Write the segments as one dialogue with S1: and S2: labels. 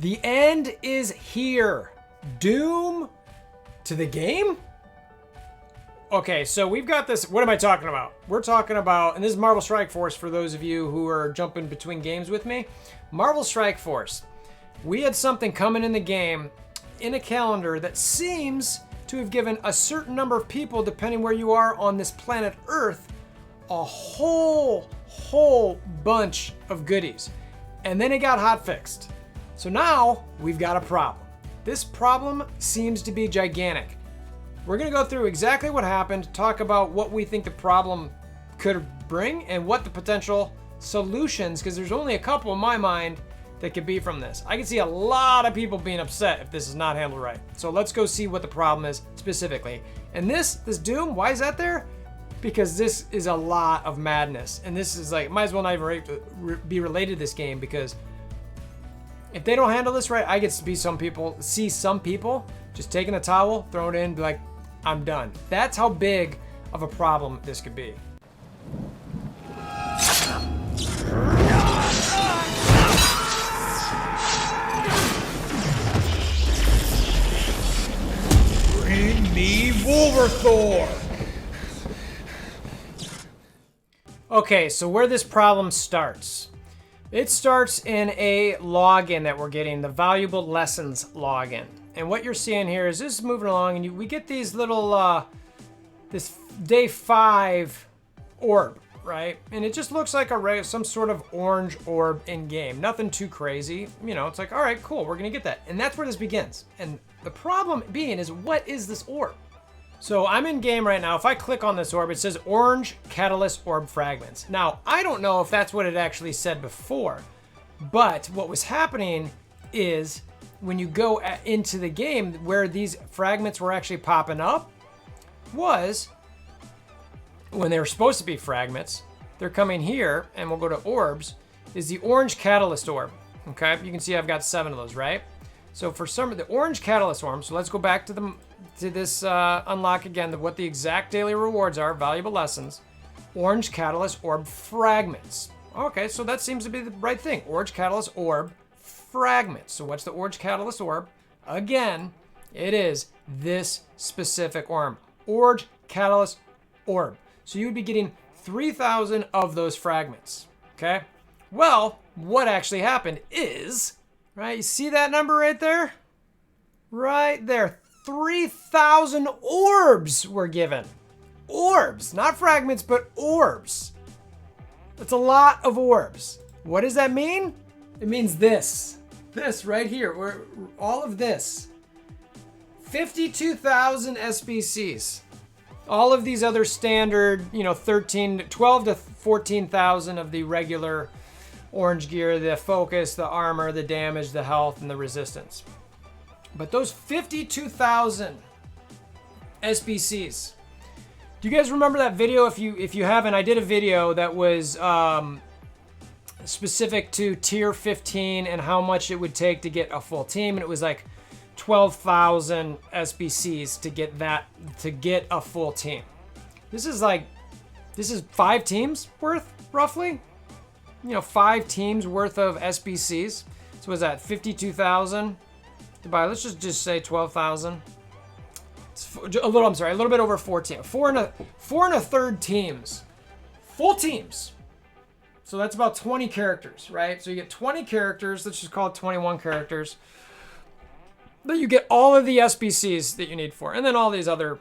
S1: The end is here. Doom to the game? Okay, so we've got this. What am I talking about? We're talking about, and this is Marvel Strike Force for those of you who are jumping between games with me. Marvel Strike Force. We had something coming in the game in a calendar that seems to have given a certain number of people, depending where you are on this planet Earth, a whole bunch of goodies. And then it got hotfixed. So now we've got a problem. This problem seems to be gigantic. We're gonna go through exactly what happened, talk about what we think the problem could bring and what the potential solutions, because there's only a couple in my mind that could be from this. I can see a lot of people being upset if this is not handled right. So let's go see what the problem is specifically. And this Doom, why is that there? Because this is a lot of madness. And this is like, might as well not even be related to this game, because if they don't handle this right, I get to see some people just taking a towel, throwing it in, be like, I'm done. That's how big of a problem this could be. Bring me WolverThor! Okay, so where this problem starts. It starts in a login that we're getting, the valuable lessons login. And what you're seeing here is this is moving along, and we get these little, this day 5 orb, right? And it just looks like some sort of orange orb in game. Nothing too crazy. You know, it's like, all right, cool, we're gonna get that. And that's where this begins. And the problem being is, what is this orb? So I'm in game right now. If I click on this orb, it says orange catalyst orb fragments. Now, I don't know if that's what it actually said before, but what was happening is when you go into the game where these fragments were actually popping up was when they were supposed to be fragments, they're coming here, and we'll go to orbs, is the orange catalyst orb. Okay, you can see I've got 7 of those, right? So for some of the orange catalyst orbs, so let's go back to this unlock again, what the exact daily rewards are, valuable lessons. Orange catalyst orb fragments. Okay, so that seems to be the right thing. Orange catalyst orb fragments. So what's the orange catalyst orb? Again, it is this specific orb. Orange catalyst orb. So you would be getting 3,000 of those fragments. Okay? Well, what actually happened is, right, you see that number right there? Right there. 3,000 orbs were given. Orbs, not fragments, but orbs. That's a lot of orbs. What does that mean? It means this. This right here, all of this. 52,000 SBCs. All of these other standard, 12 to 14,000 of the regular orange gear, the focus, the armor, the damage, the health, and the resistance. But those 52,000 SBCs. Do you guys remember that video? If you haven't, I did a video that was specific to tier 15 and how much it would take to get a full team, and it was like 12,000 SBCs to get a full team. This is 5 teams worth, roughly. 5 teams worth of SBCs. So was that 52,000? Let's just say 12,000. A little bit over 14. 4 and a third teams. Full teams. So that's about 20 characters, right? So you get 20 characters, let's just call it 21 characters. But you get all of the SBCs that you need for, and then all these other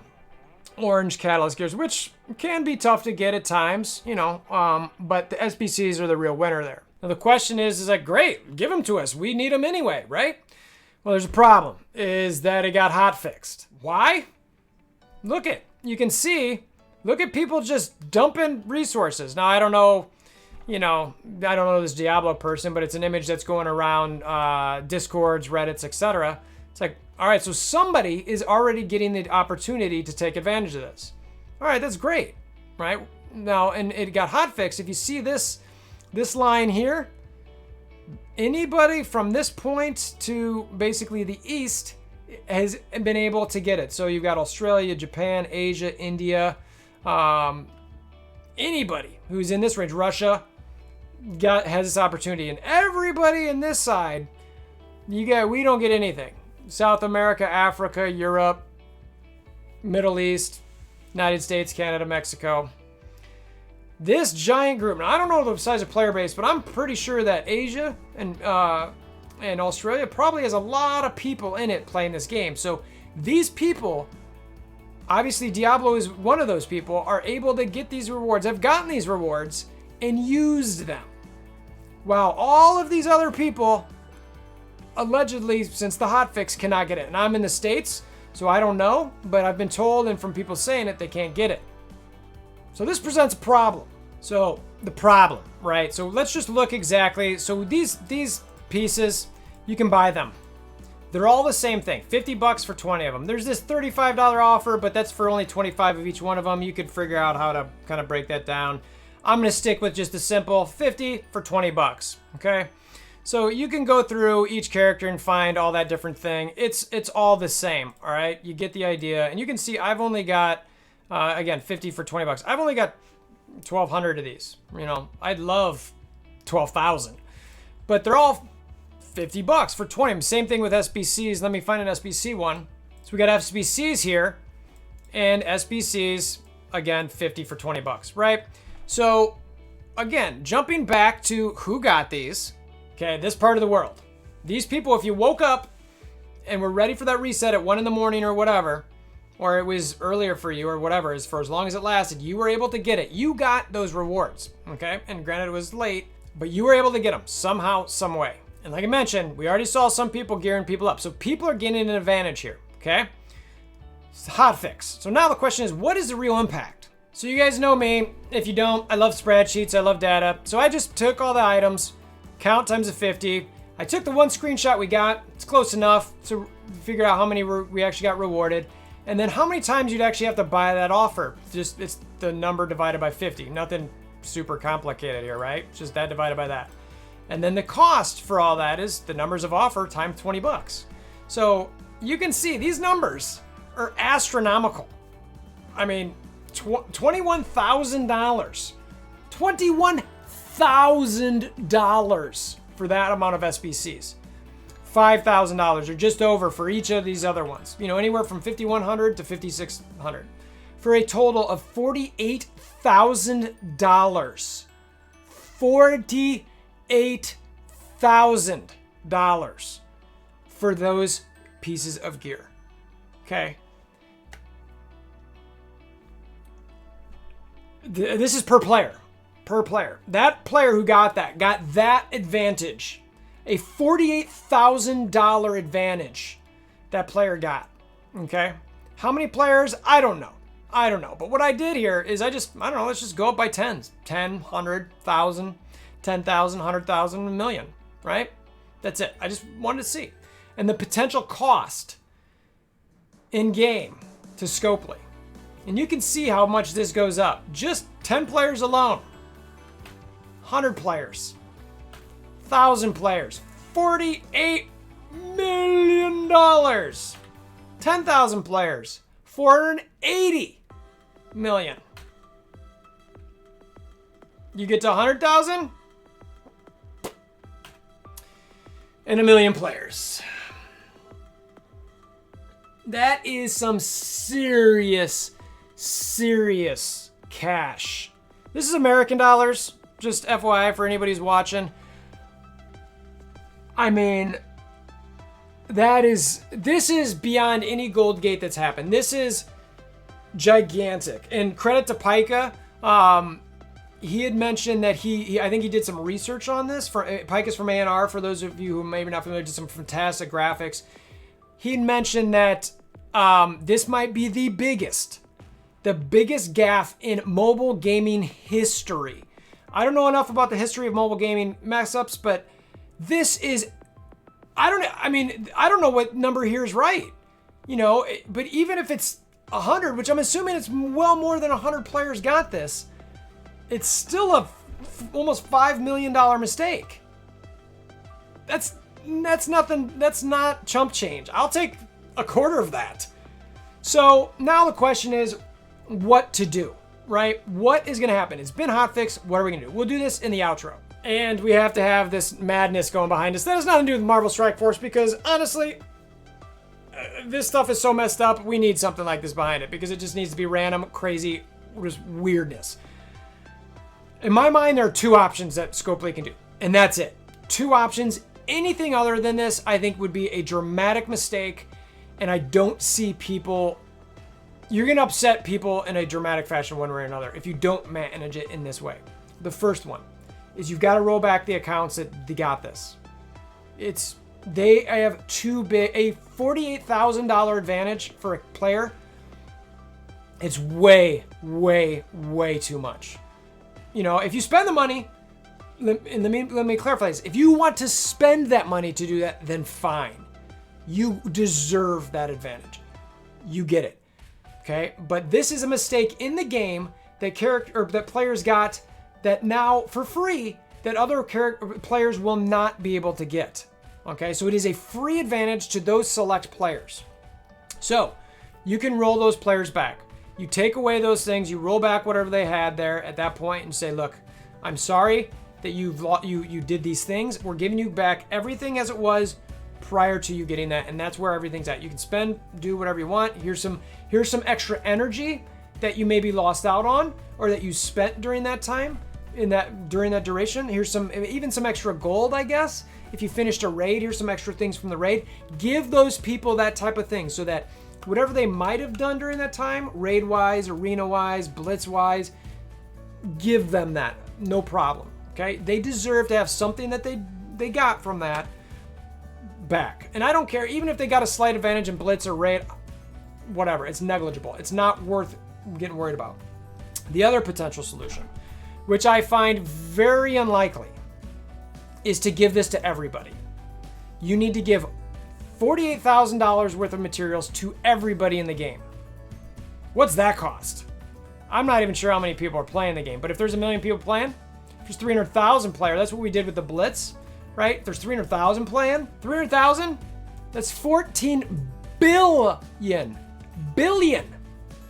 S1: orange catalyst gears, which can be tough to get at times, but the SBCs are the real winner there. Now the question is like, great, give them to us. We need them anyway, right? Well, there's a problem, is that it got hotfixed. Why? You can see, look at people just dumping resources. Now, I don't know this Diablo person, but it's an image that's going around Discords, Reddits, etc. It's like, all right, so somebody is already getting the opportunity to take advantage of this. All right, that's great, right? Now, and it got hotfixed. If you see this line here, anybody from this point to basically the east has been able to get it. So you've got Australia, Japan, Asia, India, anybody who's in this range, Russia, has this opportunity. And everybody in this side We don't get anything. South America, Africa, Europe, Middle East, United States, Canada, Mexico. This giant group, now I don't know the size of player base, but I'm pretty sure that Asia and Australia probably has a lot of people in it playing this game. So these people, obviously Diablo is one of those people, are able to get these rewards, have gotten these rewards, and used them. While all of these other people, allegedly, since the hotfix, cannot get it. And I'm in the States, so I don't know, but I've been told, and from people saying it, they can't get it. So this presents a problem. So the problem, right? So let's just look exactly. So these pieces, you can buy them. They're all the same thing, 50 bucks for 20 of them. There's this $35 offer, but that's for only 25 of each one of them. You could figure out how to kind of break that down. I'm gonna stick with just a simple 50 for 20 bucks, okay? So you can go through each character and find all that different thing. It's all the same, all right? You get the idea. And you can see I've only got, again, 50 for 20 bucks. I've only got 1,200 of these. You know, I'd love 12,000. But they're all 50 bucks for 20. Same thing with SBCs. Let me find an SBC one. So we got SBCs here. And SBCs, again, 50 for 20 bucks, right? So, again, jumping back to who got these. Okay, this part of the world. These people, if you woke up and were ready for that reset at 1 in the morning or whatever, or it was earlier for you or whatever, for as long as it lasted, you were able to get it. You got those rewards, okay? And granted, it was late, but you were able to get them somehow, some way. And like I mentioned, we already saw some people gearing people up. So people are getting an advantage here, okay? It's a hot fix. So now the question is, what is the real impact? So you guys know me. If you don't, I love spreadsheets. I love data. So I just took all the items, count times the 50. I took the one screenshot we got. It's close enough to figure out how many we actually got rewarded. And then how many times you'd actually have to buy that offer. It's the number divided by 50. Nothing super complicated here, right? It's just that divided by that. And then the cost for all that is the numbers of offer times 20 bucks. So you can see these numbers are astronomical. I mean, $21,000. $21,000 for that amount of SBCs. $5,000 or just over for each of these other ones. You know, anywhere from $5,100 to $5,600 for a total of $48,000. $48,000 for those pieces of gear. Okay. This is per player. Per player. That player who got that advantage. A $48,000 advantage that player got. Okay? How many players? I don't know. But what I did here is let's just go up by tens. 10, 100, 1,000, 10,000, 100,000, a million, right? That's it. I just wanted to see. And the potential cost in game to Scopely. And you can see how much this goes up. Just 10 players alone. 100 players. 1,000 players. $48 million. 10,000 players. $480 million. You get to 100,000 and a million players. That is some serious cash. This is American dollars, just FYI for anybody who's watching. I mean, this is beyond any gold gate that's happened. This is gigantic. And credit to Pika. He had mentioned that I think he did some research on this. Pika's from A&R, for those of you who may be not familiar, did some fantastic graphics. He mentioned that this might be the biggest gaffe in mobile gaming history. I don't know enough about the history of mobile gaming mess-ups, but this is, I don't know what number here is right. You know, but even if it's 100, which I'm assuming it's well more than 100 players got this, it's still a almost $5 million mistake. That's nothing. That's not chump change. I'll take a quarter of that. So now the question is what to do, right? What is going to happen? It's been hotfix. What are we going to do? We'll do this in the outro. And we have to have this madness going behind us. That has nothing to do with Marvel Strike Force because, honestly, this stuff is so messed up. We need something like this behind it because it just needs to be random, crazy, just weirdness. In my mind, there are two options that Scopely can do, and that's it. Two options. Anything other than this, I think, would be a dramatic mistake, and I don't see people... You're going to upset people in a dramatic fashion one way or another if you don't manage it in this way. The first one is you've got to roll back the accounts that they got this. They have too big, a $48,000 advantage for a player. It's way, way, way too much. You know, if you spend the money, let me clarify this. If you want to spend that money to do that, then fine. You deserve that advantage. You get it. Okay? But this is a mistake in the game that players got that now for free that other players will not be able to get. Okay? So it is a free advantage to those select players. So you can roll those players back. You take away those things, you roll back whatever they had there at that point and say, look, I'm sorry that you did these things. We're giving you back everything as it was prior to you getting that, and that's where everything's at. You can spend, do whatever you want. Here's some extra energy that you maybe lost out on or that you spent during that time, during that duration. Here's even some extra gold, I guess. If you finished a raid, here's some extra things from the raid. Give those people that type of thing so that whatever they might have done during that time, raid-wise, arena-wise, blitz-wise, give them that. No problem. Okay? They deserve to have something that they got from that back. And I don't care, even if they got a slight advantage in blitz or raid, whatever. It's negligible. It's not worth getting worried about. The other potential solution, which I find very unlikely, is to give this to everybody. You need to give $48,000 worth of materials to everybody in the game. What's that cost? I'm not even sure how many people are playing the game, but if there's 1 million people playing, if there's 300,000 players, that's what we did with the Blitz, right? If there's 300,000 playing, 300,000, that's 14 billion,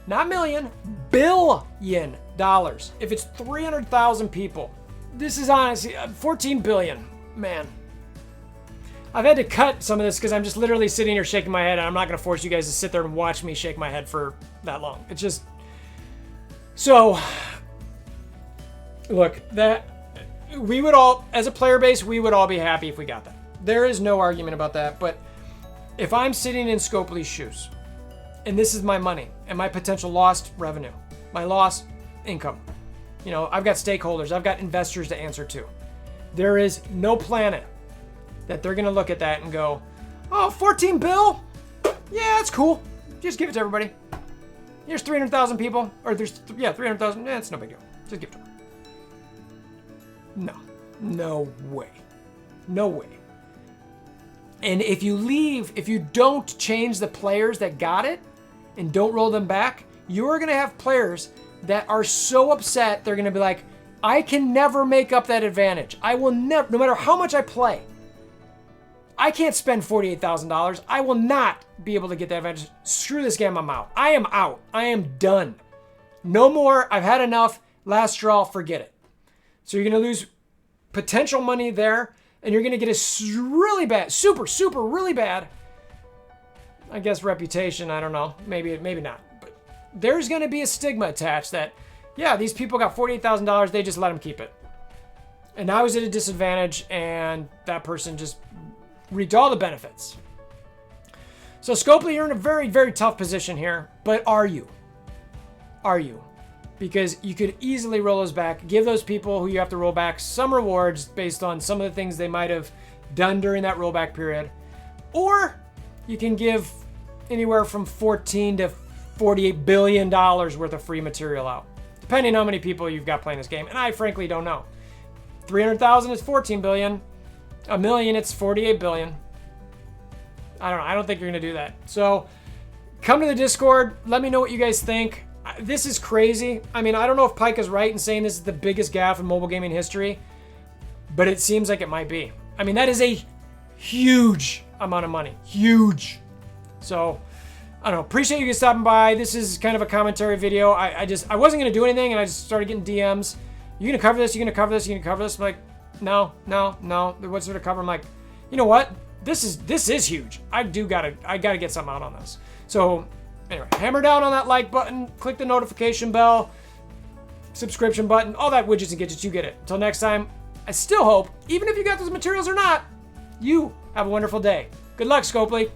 S1: not million, billion dollars. If it's 300,000 people, this is honestly 14 billion, man. I've had to cut some of this because I'm just literally sitting here shaking my head, and I'm not going to force you guys to sit there and watch me shake my head for that long. It's just... So, look, we would all, as a player base, we would all be happy if we got that. There is no argument about that, but if I'm sitting in Scopely's shoes, and this is my money, and my potential lost revenue, my lost income, you know, I've got stakeholders, I've got investors to answer to. There is no planet that they're going to look at that and go, oh, 14 bill? Yeah, that's cool. Just give it to everybody. Here's 300,000 people. Or there's, 300,000. Yeah, it's no big deal. Just give it to them. No. No way. No way. And if you don't change the players that got it and don't roll them back, you're going to have players that are so upset, they're going to be like, I can never make up that advantage. I will never, no matter how much I play, I can't spend $48,000. I will not be able to get that advantage. Screw this game, I'm out. I am out. I am done. No more. I've had enough. Last straw, forget it. So you're going to lose potential money there, and you're going to get a really bad, super, really bad, I guess, reputation. I don't know. Maybe not. But there's going to be a stigma attached that, yeah, these people got $48,000. They just let them keep it. And I was at a disadvantage, and that person just reaped all the benefits. So Scopely, you're in a very, very tough position here, but are you? Are you? Because you could easily roll those back, give those people who you have to roll back some rewards based on some of the things they might have done during that rollback period. Or you can give anywhere from $14 to $48 billion worth of free material out, depending on how many people you've got playing this game. And I frankly don't know. 300,000 is 14 billion. 1 million, it's 48 billion. I don't know. I don't think you're going to do that. So come to the Discord. Let me know what you guys think. This is crazy. I mean, I don't know if Pike is right in saying this is the biggest gaffe in mobile gaming history, but it seems like it might be. I mean, that is a huge amount of money. Huge. So, I don't know. Appreciate you guys stopping by. This is kind of a commentary video. I wasn't going to do anything, and I just started getting DMs. You going to cover this? You going to cover this? You going to cover this? I'm like, no. The wood sort of cover. I'm like, you know what? This is huge. I gotta get something out on this. So anyway, hammer down on that like button, click the notification bell, subscription button, all that widgets and gadgets, you get it. Until next time, I still hope, even if you got those materials or not, you have a wonderful day. Good luck, Scopely.